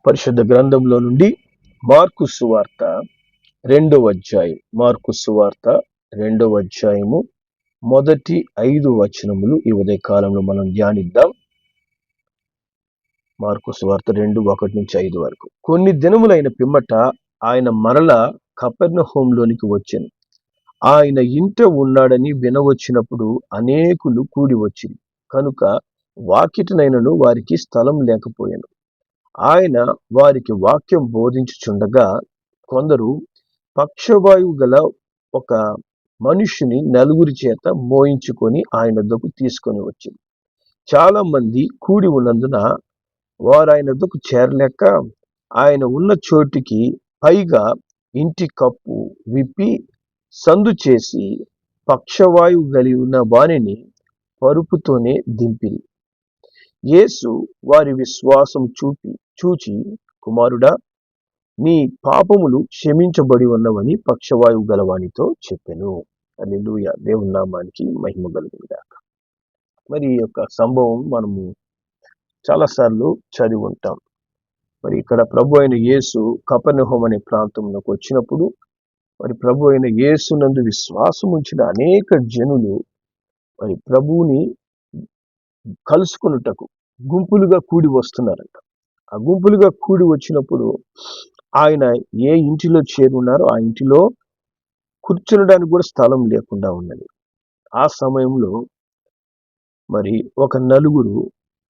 పరిశుద్ధ గ్రంథంలో నుండి మార్కు సువార్త 2వ అధ్యాయం. మార్కు సువార్త 2వ అధ్యాయము మొదటి 5 వచనములు ఈ ఉదయ కాలంలో మనం ధ్యానిద్దాం. మార్కు సువార్త 2:1-5 వరకు. కొన్ని దినములైన పిమ్మట ఆయన మరల కపెర్నహూములోనికి వచ్చెను. ఆయన ఇంట ఉన్నాడని వినవచ్చినప్పుడు అనేకులు కూడి వచ్చిరి కనుక వాకిటనైనను వారికి స్థలం లేకపోయెను. ఆయన వారికి వాక్యం బోధించుచుండగా కొందరు పక్షవాయువు గల ఒక మనుష్యుని నలుగురి చేత మోయించుకొని ఆయన వద్దకు తీసుకొని వచ్చింది. చాలా మంది కూడి ఉన్నందున వారు ఆయన వద్దకు చేరలేక ఆయన ఉన్న చోటికి పైగా ఇంటి కప్పు విప్పి సందు చేసి పక్షవాయువు కలిగి ఉన్న వారిని పరుపుతోనే దింపిరి. యేసు వారి విశ్వాసం చూచి, కుమారుడా, నీ పాపములు క్షమించబడి ఉన్నవని పక్షవాయువు గలవానితో చెప్పెను. హల్లెలూయా. దేవుని నామానికి మహిమ కలుగును గాక. మరి ఈ యొక్క సంభవం మనము చాలాసార్లు చదివి ఉంటాం. మరి ఇక్కడ ప్రభు అయిన యేసు కపెర్నహూము అనే ప్రాంతంలోకి వచ్చినప్పుడు మరి ప్రభు అయిన యేసునందు విశ్వాసం ఉంచిన అనేక జనులు మరి ప్రభువుని కలుసుకొనుటకు గుంపులుగా కూడి వస్తున్నారంట. ఆ గుంపులుగా కూడి వచ్చినప్పుడు ఆయన ఏ ఇంటిలో చేరున్నారో ఆ ఇంటిలో కూర్చునడానికి కూడా స్థలం లేకుండా ఉన్నది. ఆ సమయంలో మరి ఒక నలుగురు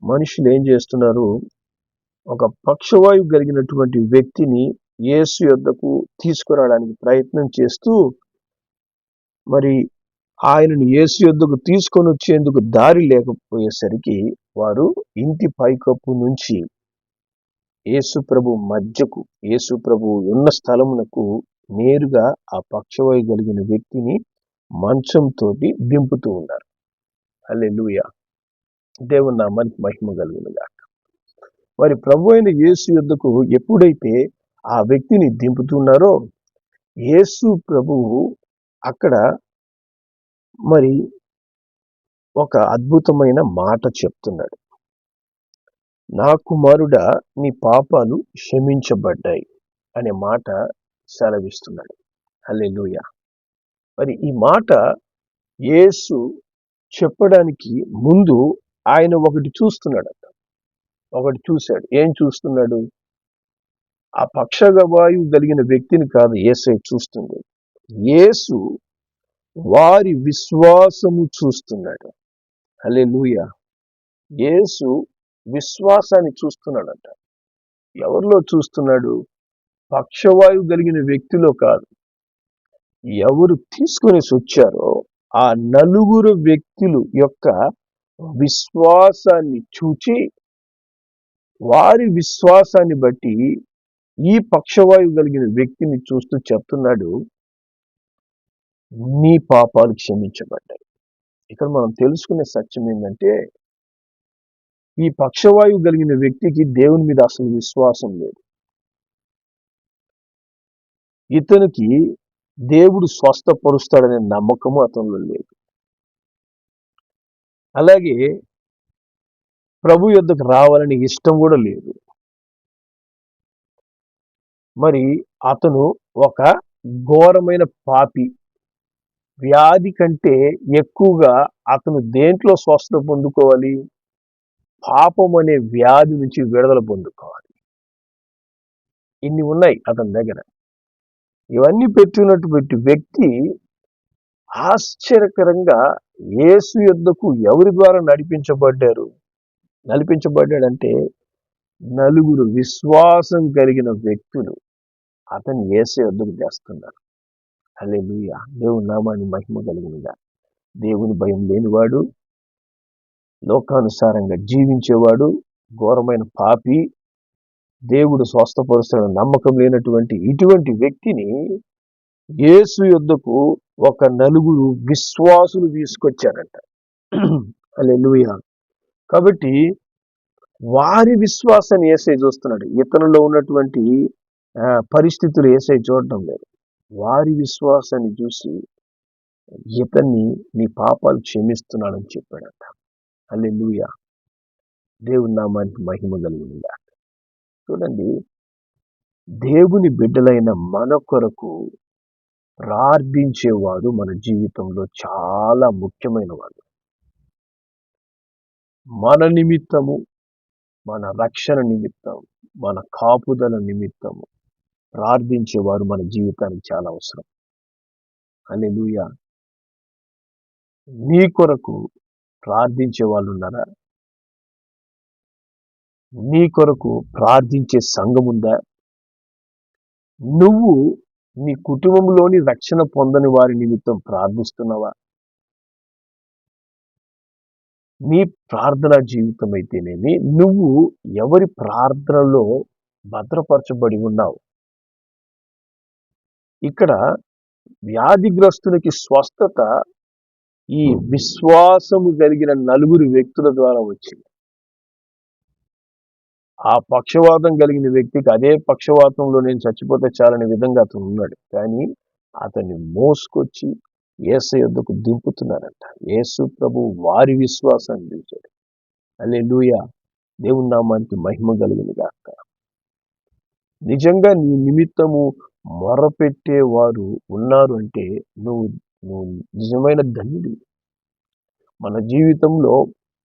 మనుషులు ఏం చేస్తున్నారు, ఒక పక్షవాయువు కలిగినటువంటి వ్యక్తిని యేసు యొద్దకు తీసుకురావడానికి ప్రయత్నం చేస్తూ మరి ఆయనను యేసు యొద్దకు తీసుకొని వచ్చేందుకు దారి లేకపోయేసరికి వారు ఇంటి పైకప్పు నుంచి యేసు ప్రభు మధ్యకు, యేసు ప్రభు ఉన్న స్థలమునకు నేరుగా ఆ పక్షవాయు కలిగిన వ్యక్తిని మంచంతో దింపుతూ ఉన్నారు. హల్లెలూయా. దేవుని నామానికి మహిమ కలుగును గాక. మరి ప్రభు అయిన యేసు యొద్దకు ఎప్పుడైతే ఆ వ్యక్తిని దింపుతున్నారో యేసు ప్రభువు అక్కడ మరి ఒక అద్భుతమైన మాట చెప్తున్నాడు. నా కుమారుడా, నీ పాపాలు క్షమించబడ్డాయి అనే మాట సెలవిస్తున్నాడు. హల్లెలూయా. మరి ఈ మాట యేసు చెప్పడానికి ముందు ఆయన ఒకటి చూస్తున్నాడట. ఒకటి చూశాడు. ఏం చూస్తున్నాడు? ఆ పక్షవాయువు కలిగిన వ్యక్తిని కాదు యేసే చూస్తుంది. యేసు వారి విశ్వాసము చూస్తున్నాడు. హల్లెలూయా. యేసు విశ్వాసాన్ని చూస్తున్నాడంట. ఎవరిలో చూస్తున్నాడు? పక్షవాయువు కలిగిన వ్యక్తిలో కాదు. ఎవరు తీసుకొని వచ్చారో ఆ నలుగురు వ్యక్తులు యొక్క విశ్వాసాన్ని చూచి వారి విశ్వాసాన్ని బట్టి ఈ పక్షవాయువు కలిగిన వ్యక్తిని చూస్తూ చెప్తున్నాడు, నీ పాపాలు క్షమించబడ్డాయి. ఇక్కడ మనం తెలుసుకునే సత్యం ఏంటంటే ఈ పక్షవాయువు కలిగిన వ్యక్తికి దేవుని మీద అసలు విశ్వాసం లేదు. ఇతనికి దేవుడు స్వస్థపరుస్తాడనే నమ్మకము అతనిలో లేదు. అలాగే ప్రభు యొద్దకు రావాలని ఇష్టం కూడా లేదు. మరి అతను ఒక ఘోరమైన పాపి. వ్యాధి కంటే ఎక్కువగా అతను దేంట్లో స్వస్థత పొందుకోవాలి? పాపం అనే వ్యాధి నుంచి విడుదల పొందుకోవాలి. ఇన్ని ఉన్నాయి అతని దగ్గర. ఇవన్నీ పెట్టినటువంటి వ్యక్తి ఆశ్చర్యకరంగా యేసు యొద్దకు ఎవరి ద్వారా నడిపించబడ్డాడంటే నలుగురు విశ్వాసం కలిగిన వ్యక్తులు అతన్ని యేసు యొద్దకు చేస్తున్నారు. హల్లెలూయా. దేవుని నామాన్ని మహిమ కలుగునుగా. దేవుని భయం లేనివాడు, లోకానుసారంగా జీవించేవాడు, ఘోరమైన పాపి, దేవుడు స్వస్థపరుస్తాడని నమ్మకం లేనటువంటి ఇటువంటి వ్యక్తిని యేసు యొద్దకు ఒక నలుగురు విశ్వాసులు తీసుకొచ్చారంట. హల్లెలూయా. కాబట్టి వారి విశ్వాసాన్ని యేసయ్య చూస్తున్నాడు. ఇతరులో ఉన్నటువంటి పరిస్థితులు యేసయ్య చూడటం లేదు. వారి విశ్వాసాన్ని చూసి ఇతన్ని నీ పాపాలు క్షమిస్తున్నాడని చెప్పాడంట. హల్లెలూయా. దేవుని నామానికి మహిమ కలుగునుగా. చూడండి, దేవుని బిడ్డలైన మన కొరకు ప్రార్థించేవాడు మన జీవితంలో చాలా ముఖ్యమైన వాడు. మన నిమిత్తము, మన రక్షణ నిమిత్తం, మన కాపుదల నిమిత్తము ప్రార్థించేవారు మన జీవితానికి చాలా అవసరం. హల్లెలూయా. నీ కొరకు ప్రార్థించే వాళ్ళు ఉన్నారా? నీ కొరకు ప్రార్థించే సంఘం ఉందా? నువ్వు నీ కుటుంబంలోని రక్షణ పొందని వారి నిమిత్తం ప్రార్థిస్తున్నావా? నీ ప్రార్థన జీవితం అయితేనేమి, నువ్వు ఎవరి ప్రార్థనలో భద్రపరచబడి ఉన్నావు? ఇక్కడ వ్యాధిగ్రస్తునికి స్వస్థత ఈ విశ్వాసము కలిగిన నలుగురు వ్యక్తుల ద్వారా వచ్చింది. ఆ పక్షవాతం కలిగిన వ్యక్తికి అదే పక్షవాతంలో నేను చచ్చిపోతే చాలని విధంగా అతను ఉన్నాడు. కానీ అతన్ని మోసుకొచ్చి యేసు యొద్దకు దింపుతున్నారంట. యేసు ప్రభు వారి విశ్వాసాన్ని చూశాడు. హల్లెలూయా. దేవుని నామానికి మహిమ కలిగిన గాక. నిజంగా నీ నిమిత్తము మొరపెట్టే వారు ఉన్నారు అంటే నువ్వు నువ్వు నిజమైన ధన్యుడు. మన జీవితంలో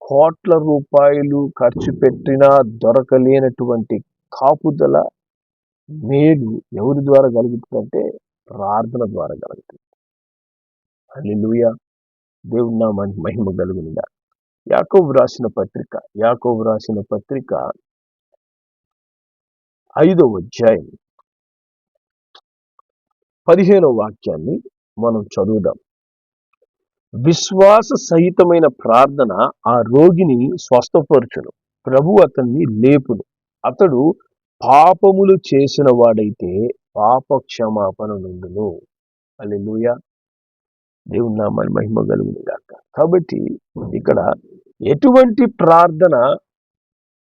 కోట్ల రూపాయలు ఖర్చు పెట్టినా దొరకలేనటువంటి కాపుదల, మేలు ఎవరి ద్వారా కలుగుతుందంటే ప్రార్థన ద్వారా కలుగుతుంది. హల్లెలూయా. దేవుని నామానికి మహిమ కలుగునుగా. యాకోబు రాసిన పత్రిక 5వ అధ్యాయం 15వ వాక్యాన్ని మనం చదువుదాం. విశ్వాస సహితమైన ప్రార్థన ఆ రోగిని స్వస్థపరచును, ప్రభు అతన్ని లేపును. అతడు పాపములు చేసిన వాడైతే పాప క్షమాపణ నుండును. హల్లెలూయా. దేవుని నామాన్ని మహిమ కలుగును గాక. కాబట్టి ఇక్కడ ఎటువంటి ప్రార్థన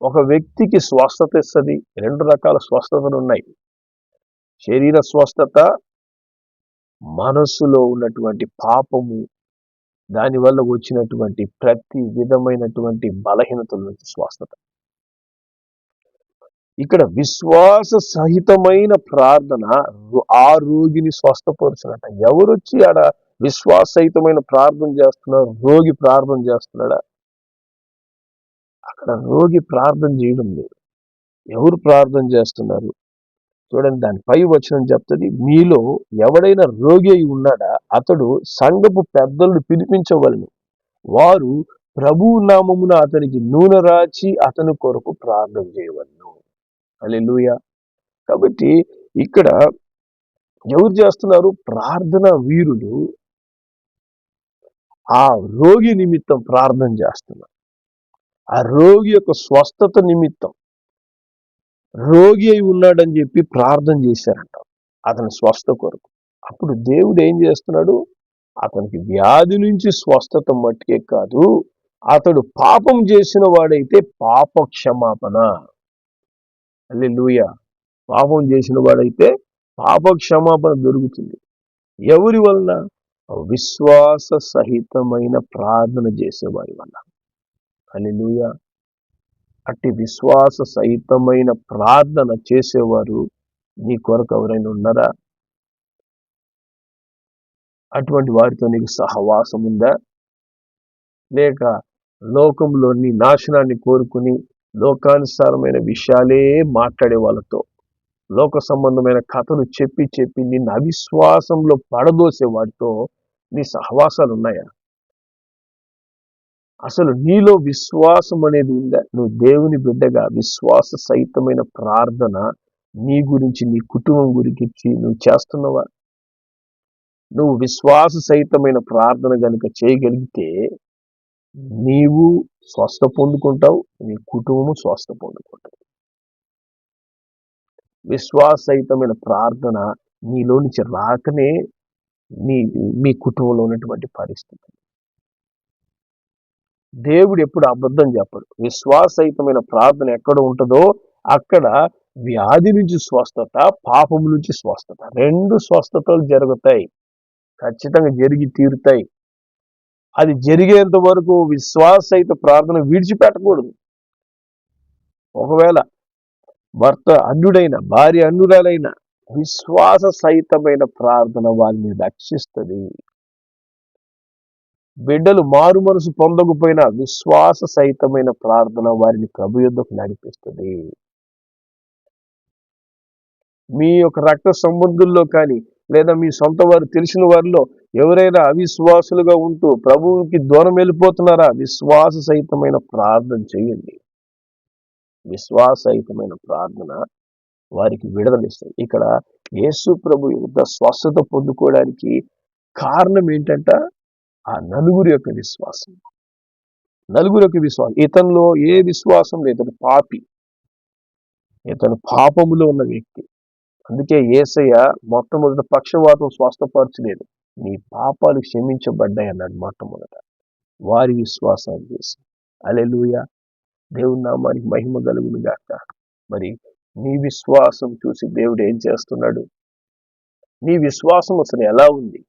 ఒక వ్యక్తికి స్వస్థత ఇస్తుంది? 2 రకాల స్వస్థతలు ఉన్నాయి. శరీర స్వస్థత, మనస్సులో ఉన్నటువంటి పాపము, దానివల్ల వచ్చినటువంటి ప్రతి విధమైనటువంటి బలహీనతల నుంచి స్వస్థత. ఇక్కడ విశ్వాస సహితమైన ప్రార్థన ఆ రోగిని స్వస్థపరుచునట. ఎవరొచ్చి ఆడ విశ్వాస సహితమైన ప్రార్థన చేస్తున్నారు? రోగి ప్రార్థన చేస్తున్నాడా? అక్కడ రోగి ప్రార్థన చేయడం లేదు. ఎవరు ప్రార్థన చేస్తున్నారు? చూడండి, దాని పై వచనం చెప్తుంది, మీలో ఎవడైనా రోగి అయి ఉన్నాడా? అతడు సంఘపు పెద్దలను పిలిపించవలను, వారు ప్రభువు నామమున అతనికి నూనె రాచి అతని కొరకు ప్రార్థన చేయవలను. హల్లెలూయా. కాబట్టి ఇక్కడ ఎవరు చేస్తున్నారు? ప్రార్థన వీరులు ఆ రోగి నిమిత్తం ప్రార్థన చేస్తున్నారు. ఆ రోగి యొక్క స్వస్థత నిమిత్తం, రోగి అయి ఉన్నాడని చెప్పి ప్రార్థన చేశారంట అతని స్వస్థ కొరకు. అప్పుడు దేవుడు ఏం చేస్తున్నాడు? అతనికి వ్యాధి నుంచి స్వస్థత మట్టుకే కాదు, అతడు పాపం చేసిన వాడైతే పాప క్షమాపణ. హల్లెలూయా. పాపం చేసిన వాడైతే పాప క్షమాపణ దొరుకుతుంది. ఎవరి వలన? విశ్వాస సహితమైన ప్రార్థన చేసేవారి వల్ల. హల్లెలూయా. అట్టి విశ్వాస సహితమైన ప్రార్థన చేసేవారు నీ కొరకు ఎవరైనా ఉన్నారా? అటువంటి వారితో నీకు సహవాసం ఉందా? లేక లోకంలోని నాశనాన్ని కోరుకుని లోకానుసారమైన విషయాలే మాట్లాడే వాళ్ళతో, లోక సంబంధమైన కథలు చెప్పి చెప్పి నిన్ను అవిశ్వాసంలో పడదోసే వాడితో నీ సహవాసాలు ఉన్నాయా? అసలు నీలో విశ్వాసం అనేది ఉందా? నువ్వు దేవుని బిడ్డగా విశ్వాస సహితమైన ప్రార్థన నీ గురించి, నీ కుటుంబం గురించి నువ్వు చేస్తున్నావా? నువ్వు విశ్వాస సహితమైన ప్రార్థన కనుక చేయగలిగితే నీవు స్వస్థ పొందుకుంటావు, నీ కుటుంబము స్వస్థ పొందుకుంటావు. విశ్వాస సహితమైన ప్రార్థన నీలో నుంచి రాకనే మీ కుటుంబంలో ఉన్నటువంటి పరిస్థితి. దేవుడు ఎప్పుడు అబద్ధం చెప్పడు. విశ్వాసహితమైన ప్రార్థన ఎక్కడ ఉంటుందో అక్కడ వ్యాధి నుంచి స్వస్థత, పాపము నుంచి స్వస్థత, 2 స్వస్థతలు జరుగుతాయి. ఖచ్చితంగా జరిగి తీరుతాయి. అది జరిగేంత వరకు విశ్వాసహిత ప్రార్థన విడిచిపెట్టకూడదు. ఒకవేళ భర్త అన్యుడైన, భార్య అన్యురాలైన, విశ్వాస సహితమైన ప్రార్థన వారిని రక్షిస్తుంది. బిడ్డలు మారు మనసు పొందకపోయినా విశ్వాస సహితమైన ప్రార్థన వారిని ప్రభు యొద్దకు నడిపిస్తుంది. మీ యొక్క రక్త సంబంధుల్లో కానీ లేదా మీ సొంత వారు తెలిసిన వారిలో ఎవరైనా అవిశ్వాసులుగా ఉంటూ ప్రభువుకి దూరం వెళ్ళిపోతున్నారా? విశ్వాస సహితమైన ప్రార్థన చేయండి. విశ్వాసహితమైన ప్రార్థన వారికి విడుదలిస్తుంది. ఇక్కడ యేసు ప్రభు యుద్ధ స్వస్థత పొందుకోవడానికి కారణం ఏంటంట? ఆ నలుగురు యొక్క విశ్వాసం. నలుగురు యొక్క విశ్వాసం. ఇతనిలో ఏ విశ్వాసం లేదు. ఇతను పాపి, ఇతను పాపములో ఉన్న వ్యక్తి. అందుకే యేసయ్య మొట్టమొదట పక్షవాతం స్వస్థపరచలేదు. నీ పాపాలు క్షమించబడ్డాయి అన్నాడు మొట్టమొదట. వారి విశ్వాసాన్ని చేసి. హల్లెలూయా. దేవుని నామానికి మహిమ కలుగును గాక. మరి నీ విశ్వాసం చూసి దేవుడు ఏం చేస్తున్నాడు? నీ విశ్వాసం అసలు ఎలా ఉంది?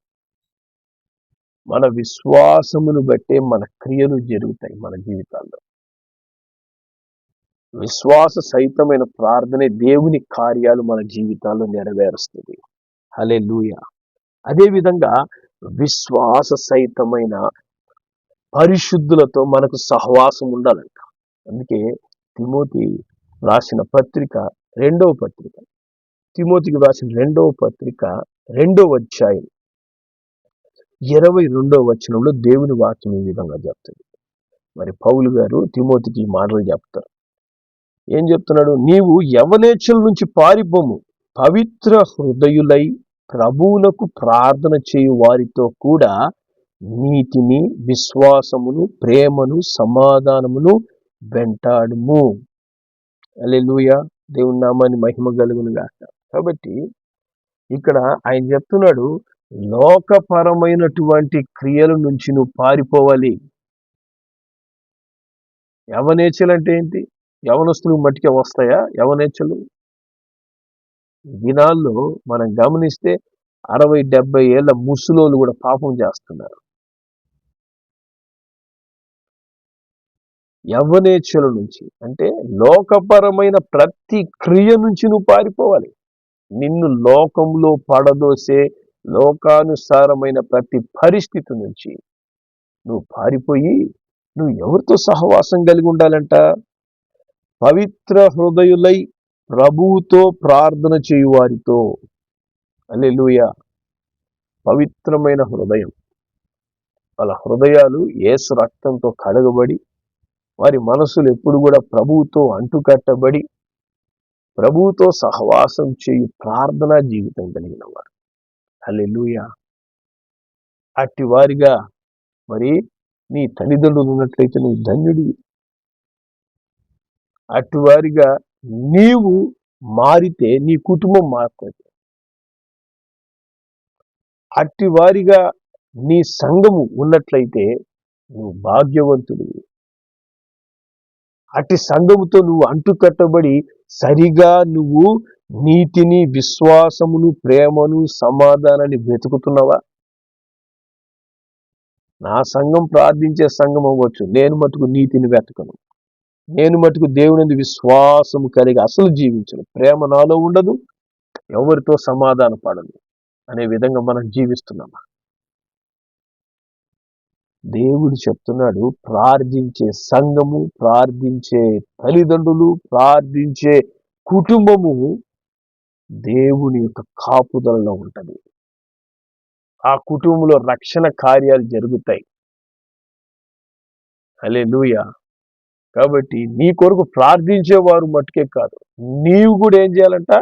మన విశ్వాసమును బట్టే మన క్రియలు జరుగుతాయి మన జీవితాల్లో. విశ్వాస సహితమైన ప్రార్థనే దేవుని కార్యాలు మన జీవితాల్లో నెరవేరుస్తుంది. హల్లెలూయా. అదేవిధంగా విశ్వాస సహితమైన పరిశుద్ధులతో మనకు సహవాసం ఉండాలంట. అందుకే తిమోతి రాసిన పత్రిక, రెండవ పత్రిక, తిమోతికి రాసిన రెండవ పత్రిక 2వ అధ్యాయం 22వ వచనంలో దేవుని వాక్యం ఈ విధంగా చెప్తుంది. మరి పౌలు గారు తిమోతికి ఈ మాటలు చెప్తారు. ఏం చెప్తున్నాడు? నీవు యవనేచ్ఛల నుంచి పారిపోము, పవిత్ర హృదయులై ప్రభువునకు ప్రార్థన చేయు వారితో కూడా నీతిని, విశ్వాసమును, ప్రేమను, సమాధానమును వెంటాడుము. హల్లెలూయా. దేవుని నామాన్ని మహిమ కలుగును గాక. కాబట్టి ఇక్కడ ఆయన చెప్తున్నాడు, లోకపరమైనటువంటి క్రియల నుంచి నువ్వు పారిపోవాలి. యవనేచ్ఛలు అంటే ఏంటి? యవనస్తులు మట్టికే వస్తాయా యవనేచ్ఛలు? దినాల్లో మనం గమనిస్తే 60-70 ఏళ్ల ముసలోళ్ళు కూడా పాపం చేస్తున్నారు. యవ్వనేచ్ఛల నుంచి అంటే లోకపరమైన ప్రతి క్రియ నుంచి నువ్వు పారిపోవాలి. నిన్ను లోకంలో పడదోసే లోకానుసారమైన ప్రతి పరిస్థితి నుంచి నువ్వు పారిపోయి నువ్వు ఎవరితో సహవాసం కలిగి ఉండాలంట? పవిత్ర హృదయులై ప్రభువుతో ప్రార్థన చేయు వారితో. హల్లెలూయా. పవిత్రమైన హృదయం, వాళ్ళ హృదయాలు యేసు రక్తంతో కడగబడి వారి మనసులు ఎప్పుడు కూడా ప్రభువుతో అంటుకట్టబడి ప్రభువుతో సహవాసం చేయు ప్రార్థనా జీవితం కలిగిన వారు. హల్లెలూయా. అట్టి వారిగా మరి నీ తల్లిదండ్రులు ఉన్నట్లయితే నువ్వు ధన్యుడివి. అట్టి వారిగా నీవు మారితే నీ కుటుంబం మారుతుంది. అట్టి వారిగా నీ సంఘము ఉన్నట్లయితే నువ్వు భాగ్యవంతుడివి. అట్టి సంఘముతో నువ్వు అంటుకట్టబడి సరిగా నువ్వు నీతిని, విశ్వాసమును, ప్రేమను, సమాధానాన్ని వెతుకుతున్నావా? నా సంఘం ప్రార్థించే సంఘం అవ్వచ్చు, నేను మటుకు నీతిని వెతకను, నేను మటుకు దేవుని విశ్వాసము కలిగి అసలు జీవించను, ప్రేమ నాలో ఉండదు, ఎవరితో సమాధాన పడను అనే విధంగా మనం జీవిస్తున్నామా? దేవుడు చెప్తున్నాడు, ప్రార్థించే సంఘము, ప్రార్థించే తల్లిదండ్రులు, ప్రార్థించే కుటుంబము దేవుని యొక్క కాపుదలలో ఉంటది. ఆ కుటుంబంలో రక్షణ కార్యాలు జరుగుతాయి. హల్లెలూయా. కాబట్టి నీ కొరకు ప్రార్థించేవారు మట్టుకే కాదు, నీవు కూడా ఏం చేయాలంట?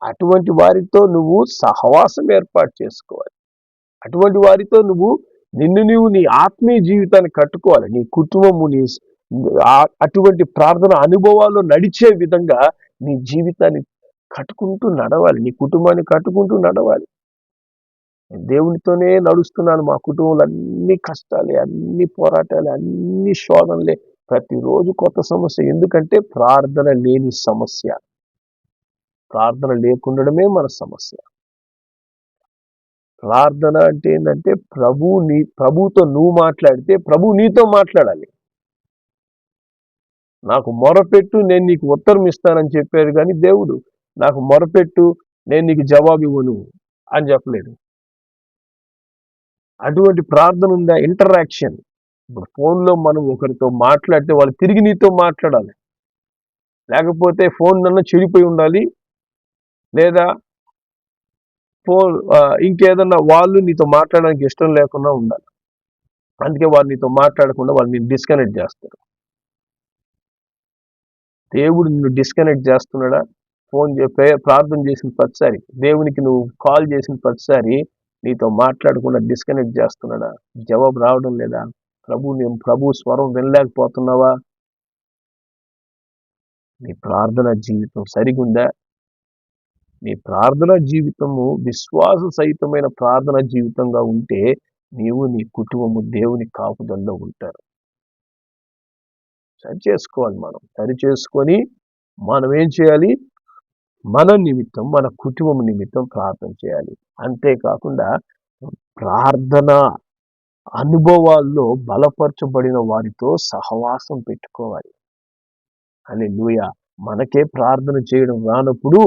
అటువంటి వారితో నువ్వు సహవాసం ఏర్పాటు చేసుకోవాలి. అటువంటి వారితో నువ్వు నీ ఆత్మీయ జీవితాన్ని కట్టుకోవాలి. నీ కుటుంబము అటువంటి ప్రార్థన అనుభవాల్లో నడిచే విధంగా నీ జీవితాన్ని కట్టుకుంటూ నడవాలి, నీ కుటుంబాన్ని కట్టుకుంటూ నడవాలి. దేవునితోనే నడుస్తున్నాను, మా కుటుంబంలో అన్ని కష్టాలే, అన్ని పోరాటాలే, అన్ని శోధనలే, ప్రతిరోజు కొత్త సమస్య. ఎందుకంటే ప్రార్థన లేని సమస్య, ప్రార్థన లేకుండడమే మన సమస్య. ప్రార్థన అంటే ఏంటంటే ప్రభువుతో నువ్వు మాట్లాడితే ప్రభు నీతో మాట్లాడాలి. నాకు మొరపెట్టు, నేను నీకు ఉత్తరం ఇస్తానని చెప్పారు కానీ దేవుడు నాకు మొరపెట్టు, నేను నీకు జవాబు ఇవ్వను అని చెప్పలేదు. అటువంటి ప్రార్థన ఉందా? ఇంటరాక్షన్. ఇప్పుడు ఫోన్లో మనం ఒకరితో మాట్లాడితే వాళ్ళు తిరిగి నీతో మాట్లాడాలి. లేకపోతే ఫోన్ నన్ను చెడిపోయి ఉండాలి, లేదా ఫోన్ ఇంకేదన్నా వాళ్ళు నీతో మాట్లాడడానికి ఇష్టం లేకుండా ఉండాలి. అందుకే వాళ్ళు నీతో మాట్లాడకుండా వాళ్ళు నేను డిస్కనెక్ట్ చేస్తారు. దేవుడు నిన్ను డిస్కనెక్ట్ చేస్తున్నాడా? ప్రార్థన చేసిన ప్రతిసారి, దేవునికి నువ్వు కాల్ చేసిన ప్రతిసారి నీతో మాట్లాడకుండా డిస్కనెక్ట్ చేస్తున్నాడా? జవాబు రావడం లేదా? ప్రభు స్వరం వినలేకపోతున్నావా? నీ ప్రార్థన జీవితం సరిగుందా? నీ ప్రార్థన జీవితము విశ్వాస సహితమైన ప్రార్థన జీవితంగా ఉంటే నీవు నీ కుటుంబము దేవుని కాపుదల్లో ఉంటారు. సరి చేసుకోవాలి. సరి చేసుకొని మనం ఏం చేయాలి? మన నిమిత్తం, మన కుటుంబం నిమిత్తం ప్రార్థన చేయాలి. అంతేకాకుండా ప్రార్థన అనుభవాల్లో బలపరచబడిన వారితో సహవాసం పెట్టుకోవాలి. హల్లెలూయా. మనకే ప్రార్థన చేయడం రానప్పుడు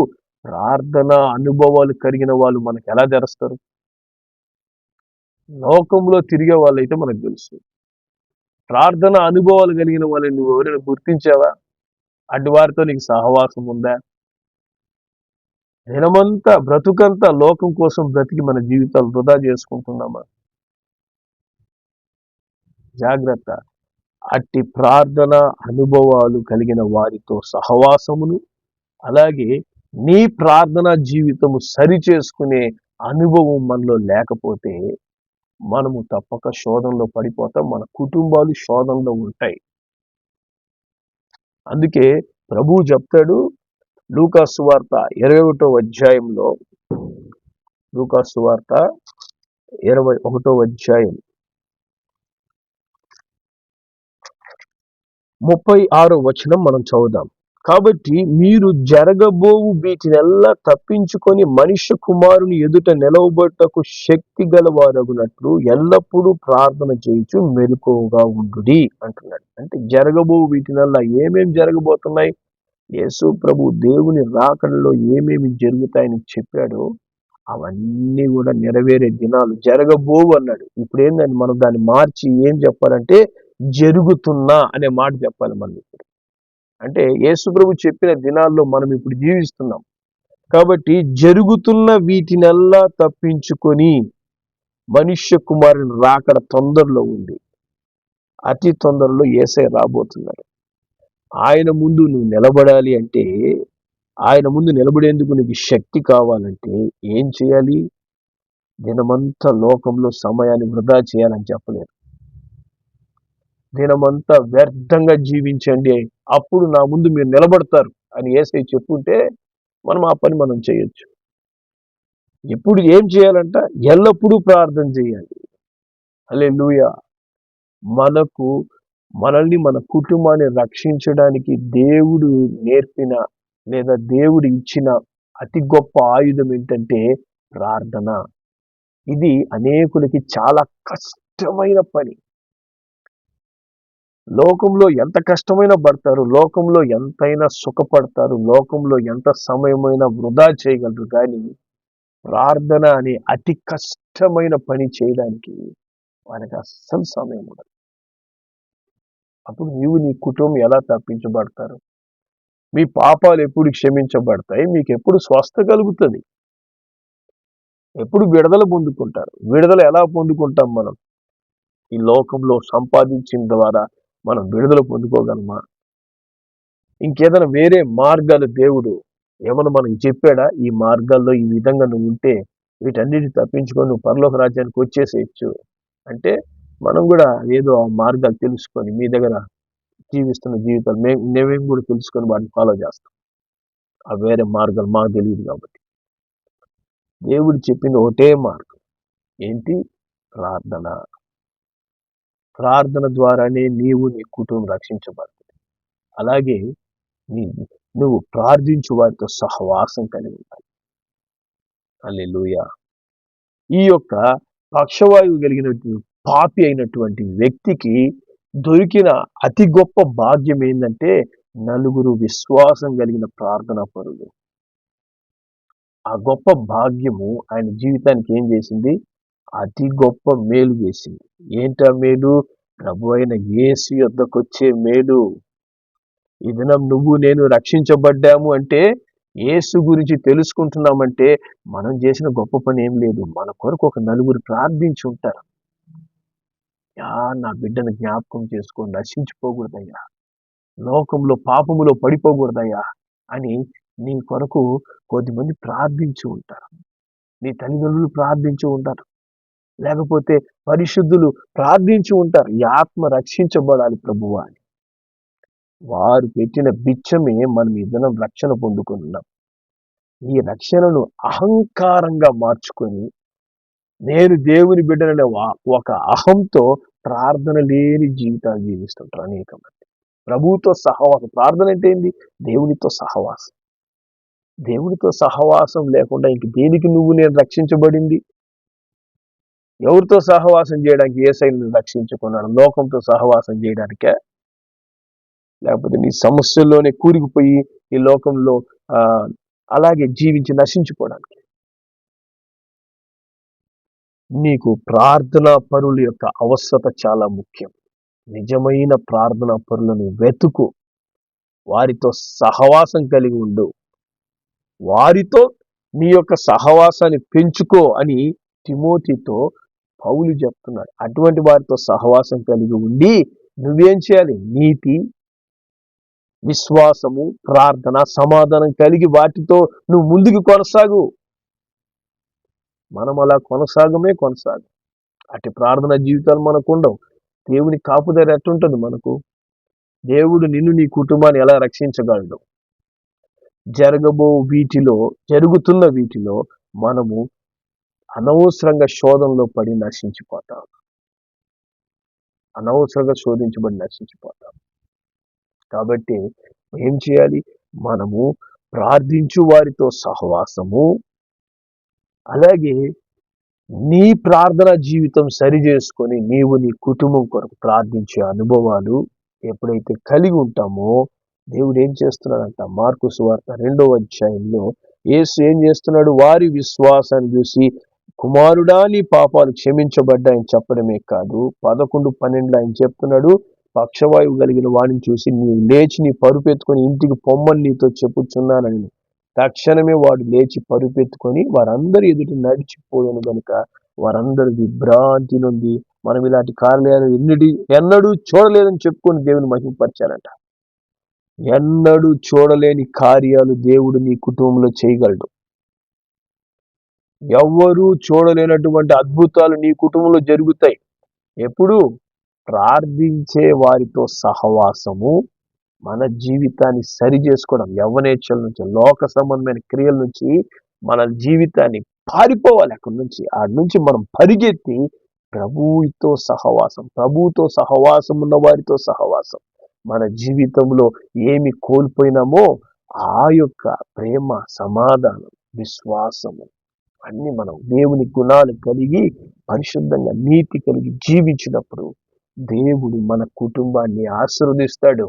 ప్రార్థన అనుభవాలు కలిగిన వాళ్ళు మనకు ఎలా తెరుస్తారు? లోకంలో తిరిగే వాళ్ళైతే మనకు తెలుసు. ప్రార్థన అనుభవాలు కలిగిన వాళ్ళని నువ్వు ఎవరైనా గుర్తించావా? అటు వారితో నీకు సహవాసం ఉందా? దినమంతా బ్రతుకంతా లోకం కోసం బ్రతికి మన జీవితాలు వృధా చేసుకుంటున్నామా? జాగ్రత్త. అట్టి ప్రార్థన అనుభవాలు కలిగిన వారితో సహవాసమును, అలాగే నీ ప్రార్థన జీవితము సరి చేసుకునే అనుభవం మనలో లేకపోతే మనము తప్పక శోధనలో పడిపోతాం. మన కుటుంబాలు శోధనలో ఉంటాయి. అందుకే ప్రభువు చెప్తాడు లూకా సువార్త 21వ అధ్యాయంలో, లూకా సువార్త 21వ అధ్యాయం 36వ వచనం మనం చదువుదాం. కాబట్టి మీరు జరగబోవు వీటినెల్లా తప్పించుకొని మనుష్య కుమారుని ఎదుట నిలవబట్టుటకు శక్తి గలవారగునట్లు ఎల్లప్పుడూ ప్రార్థన చేయించు మెలకువగా ఉండుడి అంటున్నాడు. అంటే జరగబోవు వీటినల్లా ఏమేమి జరగబోతున్నాయి? యేసు ప్రభు దేవుని రాకడలో ఏమేమి జరుగుతాయని చెప్పాడో అవన్నీ కూడా నెరవేరే దినాలు జరగబోవు అన్నాడు. ఇప్పుడు ఏంటంటే మనం దాన్ని మార్చి ఏం చెప్పాలంటే జరుగుతున్నా అనే మాట చెప్పాలి. మనం ఇప్పుడు అంటే యేసు ప్రభు చెప్పిన దినాల్లో మనం ఇప్పుడు జీవిస్తున్నాం. కాబట్టి జరుగుతున్న వీటినెల్లా తప్పించుకొని మనుష్య కుమారుని రాకడ తొందరలో ఉంది. అతి తొందరలో యేసయ్య రాబోతున్నారు. ఆయన ముందు నువ్వు నిలబడాలి అంటే, ఆయన ముందు నిలబడేందుకు నీకు శక్తి కావాలంటే ఏం చేయాలి? దినమంతా లోకంలో సమయాన్ని వృధా చేయాలని చెప్పలేదు. దినమంతా వ్యర్థంగా జీవించండి, అప్పుడు నా ముందు మీరు నిలబడతారు అని యేసయ్య చెప్పుంటే మనం ఆ పని మనం చేయొచ్చు. ఎప్పుడు ఏం చేయాలంట? ఎల్లప్పుడూ ప్రార్థన చేయాలి. హల్లెలూయా. మనల్ని మన కుటుంబాన్ని రక్షించడానికి దేవుడు నేర్పిన లేదా దేవుడు ఇచ్చిన అతి గొప్ప ఆయుధం ఏంటంటే ప్రార్థన. ఇది అనేకులకి చాలా కష్టమైన పని. లోకంలో ఎంత కష్టమైనా పడతారు, లోకంలో ఎంతైనా సుఖపడతారు, లోకంలో ఎంత సమయమైనా వృధా చేయగలరు, కానీ ప్రార్థన అనే అతి కష్టమైన పని చేయడానికి వారికి అస్సలు సమయం ఉండదు. అప్పుడు నీవు నీ కుటుంబం ఎలా తప్పించబడతారు? మీ పాపాలు ఎప్పుడు క్షమించబడతాయి? మీకు ఎప్పుడు స్వస్థ కలుగుతుంది? ఎప్పుడు విడుదల పొందుకుంటారు? విడుదల ఎలా పొందుకుంటాం? మనం ఈ లోకంలో సంపాదించిన ద్వారా మనం విడుదల పొందుకోగలమా? ఇంకేదైనా వేరే మార్గాలు దేవుడు ఏమన్నా మనకి చెప్పాడా? ఈ మార్గాల్లో ఈ విధంగా నువ్వు ఉంటే వీటన్నిటిని తప్పించుకొని నువ్వు పరలోక రాజ్యానికి వచ్చేసేయచ్చు అంటే మనం కూడా ఏదో ఆ మార్గాలు తెలుసుకొని మీ దగ్గర జీవిస్తున్న జీవితాలు మేమేం కూడా తెలుసుకొని వాటిని ఫాలో చేస్తాం. ఆ వేరే మార్గాలు మాకు తెలియదు. కాబట్టి దేవుడు చెప్పింది ఒకటే మార్గం ఏంటి? ప్రార్థన. ప్రార్థన ద్వారానే నీవు నీ కుటుంబం రక్షించబడుతుంది. అలాగే నువ్వు ప్రార్థించు వారితో సహవాసం కలిగి ఉండాలి. హల్లెలూయా. ఈ యొక్క పక్షవాయువు కలిగినటువంటి పాపి అయినటువంటి వ్యక్తికి దొరికిన అతి గొప్ప భాగ్యం ఏంటంటే నలుగురు విశ్వాసం కలిగిన ప్రార్థనా పరులు. ఆ గొప్ప భాగ్యము ఆయన జీవితానికి ఏం చేసింది? అతి గొప్ప మేలు చేసింది. ఏంటా మేలు? ప్రభు అయిన యేసు యొద్దకొచ్చే మేలు. ఈ దినం నువ్వు నేను రక్షించబడ్డాము అంటే, యేసు గురించి తెలుసుకుంటున్నామంటే మనం చేసిన గొప్ప పని ఏం లేదు. మన కొరకు ఒక నలుగురు ప్రార్థించి ఉంటారు. నా బిడ్డను జ్ఞాపకం చేసుకొని నశించిపోకూడదయ్యా, లోకంలో పాపములో పడిపోకూడదయ్యా అని నీ కొరకు కొద్దిమంది ప్రార్థించి ఉంటారు. నీ తల్లిదండ్రులు ప్రార్థించి ఉంటారు, లేకపోతే పరిశుద్ధులు ప్రార్థించి ఉంటారు. ఈ ఆత్మ రక్షించబడాలి ప్రభువా అని. వారు పెట్టిన బిచ్చమే మనం ఈ దినం రక్షణ పొందుకున్నాం. ఈ రక్షణను అహంకారంగా మార్చుకొని నేను దేవుని బిడ్డననే ఒక అహంతో ప్రార్థన లేని జీవితాలు జీవిస్తుంటారు అనేక మంది. ప్రభువుతో సహవాసం. ప్రార్థన అంటే ఏంది? దేవునితో సహవాసం. దేవునితో సహవాసం లేకుండా ఇంక దేనికి నువ్వు నేను రక్షించబడింది? ఎవరితో సహవాసం చేయడానికి యేసయ్యను రక్షించుకున్నాడు? లోకంతో సహవాసం చేయడానికే? లేకపోతే నీ సమస్యల్లోనే కూరుకుపోయి ఈ లోకంలో అలాగే జీవించి నశించుకోవడానికి? నీకు ప్రార్థనా పరుల యొక్క అవసరత చాలా ముఖ్యం. నిజమైన ప్రార్థనా పరులను వెతుకు, వారితో సహవాసం కలిగి ఉండు, వారితో నీ యొక్క సహవాసాన్ని పెంచుకో అని తిమోతితో పౌలు చెప్తున్నాడు. అటువంటి వారితో సహవాసం కలిగి ఉండి నువ్వేం చేయాలి? నీతి, విశ్వాసము, ప్రార్థన, సమాధానం కలిగి వాటితో నువ్వు ముందుకు కొనసాగు. మనం అలా కొనసాగు. అటు ప్రార్థన జీవితాలు మనకు ఉండవు. దేవుని కాపుదల ఎట్టుంటుంది మనకు? దేవుడు నిన్ను నీ కుటుంబాన్ని ఎలా రక్షించగలడు? జరుగుతున్న వీటిలో మనము అనవసరంగా శోధనలో పడి నశించిపోతాం. అనవసరంగా శోధించబడి నశించిపోతాం. కాబట్టి ఏం చేయాలి? మనము ప్రార్థించు వారితో సహవాసము, అలాగే నీ ప్రార్థన జీవితం సరి చేసుకొని నీవు నీ కుటుంబం కొరకు ప్రార్థించే అనుభవాలు ఎప్పుడైతే కలిగి ఉంటామో దేవుడు ఏం చేస్తున్నాడంట? మార్కు సువార్త 2వ అధ్యాయంలో యేసు ఏం చేస్తున్నాడు? వారి విశ్వాసాన్ని చూసి కుమారుడా నీ పాపాలు క్షమించబడ్డాయని చెప్పడమే కాదు, 11-12 ఆయన చెప్తున్నాడు, పక్షవాయువు కలిగిన వాడిని చూసి నీవు లేచి నీ పరుపెత్తుకొని ఇంటికి పొమ్మని నీతో చెప్పుచున్నానని. తక్షణమే వాడు లేచి పరుపెత్తుకొని వారందరి ఎదుటి నడిచిపోయాను గనుక వారందరూ విభ్రాంతి నుండి మనం ఇలాంటి కార్యాలు ఎన్నడూ చూడలేదని చెప్పుకొని దేవుని మహిమపరిచారంట. ఎన్నడూ చూడలేని కార్యాలు దేవుడు నీ కుటుంబంలో చేయగలడు. ఎవ్వరూ చూడలేనటువంటి అద్భుతాలు నీ కుటుంబంలో జరుగుతాయి. ఎప్పుడు? ప్రార్థించే వారితో సహవాసము, మన జీవితాన్ని సరి చేసుకోవడం, యవ్వనేచ్ఛల నుంచి, లోక సంబంధమైన క్రియల నుంచి మన జీవితాన్ని పారిపోవాలి. అక్కడి నుంచి ఆడి నుంచి మనం పరిగెత్తి ప్రభువుతో సహవాసం ఉన్న వారితో సహవాసం. మన జీవితంలో ఏమి కోల్పోయినామో ఆ యొక్క ప్రేమ, సమాధానం, విశ్వాసము అన్ని మనం దేవుని గుణాలు కలిగి పరిశుద్ధంగా నీతి కలిగి జీవించినప్పుడు దేవుడు మన కుటుంబాన్ని ఆశీర్వదిస్తాడు.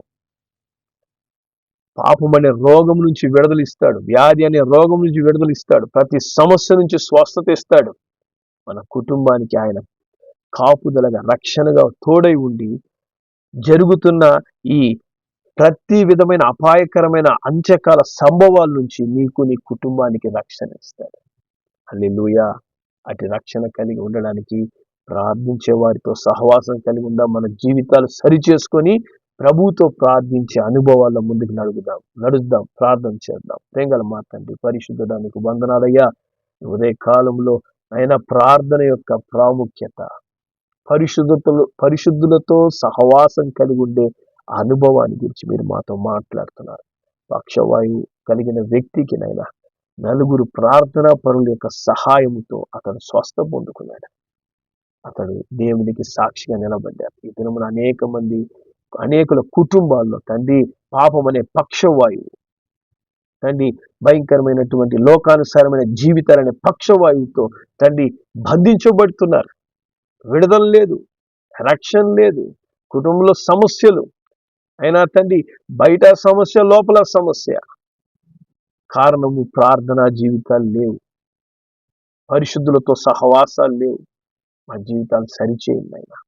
పాపం అనే రోగం నుంచి విడుదలిస్తాడు, వ్యాధి అనే రోగం నుంచి విడుదలిస్తాడు, ప్రతి సమస్య నుంచి స్వస్థత ఇస్తాడు. మన కుటుంబానికి ఆయన కాపుదలగా, రక్షణగా తోడై ఉండి జరుగుతున్న ఈ ప్రతి విధమైన అపాయకరమైన అంత్యకాల సంభవాల నుంచి నీకు నీ కుటుంబానికి రక్షణ ఇస్తాడు. హల్లెలూయా. అటు రక్షణ కలిగి ఉండడానికి ప్రార్థించే వారితో సహవాసం కలిగి ఉందాం. మన జీవితాలు సరి చేసుకొని ప్రభువుతో ప్రార్థించే అనుభవాల్లో ముందుకు నడుద్దాం, ప్రార్థన చేద్దాం. ప్రేంగల మా తండ్రి పరిశుద్ధుడా, నీకు వందనాలయ్యా. ఉదయ కాలంలో అయినా ప్రార్థన యొక్క ప్రాముఖ్యత, పరిశుద్ధులతో సహవాసం కలిగి ఉండే అనుభవాన్ని గురించి మీరు మాతో మాట్లాడుతున్నారు. పక్షవాయువు కలిగిన వ్యక్తికి నైనా నలుగురు ప్రార్థనా పరుల యొక్క సహాయంతో అతడు స్వస్థ పొందుకున్నాడు. అతడు దేవునికి సాక్షిగా నిలబడ్డారు. ఈ దినమున అనేకుల కుటుంబాల్లో తండ్రి పాపం అనే పక్షవాయువు, తండ్రి భయంకరమైనటువంటి లోకానుసారమైన జీవితాలనే పక్షవాయువుతో తండ్రి బంధించబడుతున్నారు. విడుదల లేదు, రక్షణ లేదు. కుటుంబంలో సమస్యలు అయినా తండ్రి, బయట సమస్య, లోపల సమస్య, కారణము ప్రార్థనా జీవితాలు లేవు, పరిశుద్ధులతో సహవాసాలు లేవు. మా జీవితాలు సరిచేయండి అయినా,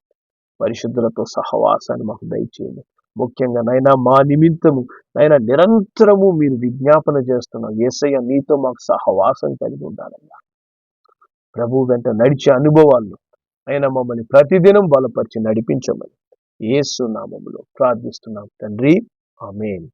పరిశుద్ధులతో సహవాసాన్ని మాకు దయచేయండి. ముఖ్యంగా నైనా మా నిమిత్తము నైనా నిరంతరము మీరు విజ్ఞాపన చేస్తున్నాం, యేసయ్య నీతో మాకు సహవాసం కలిగి ఉండాలయ్యా. ప్రభు వెంట నడిచే అనుభవాల్లో అయినా మమ్మల్ని ప్రతిదినం బలపరిచి నడిపించమని యేసు నామములో ప్రార్థిస్తున్నాం తండ్రి, ఆమేన్.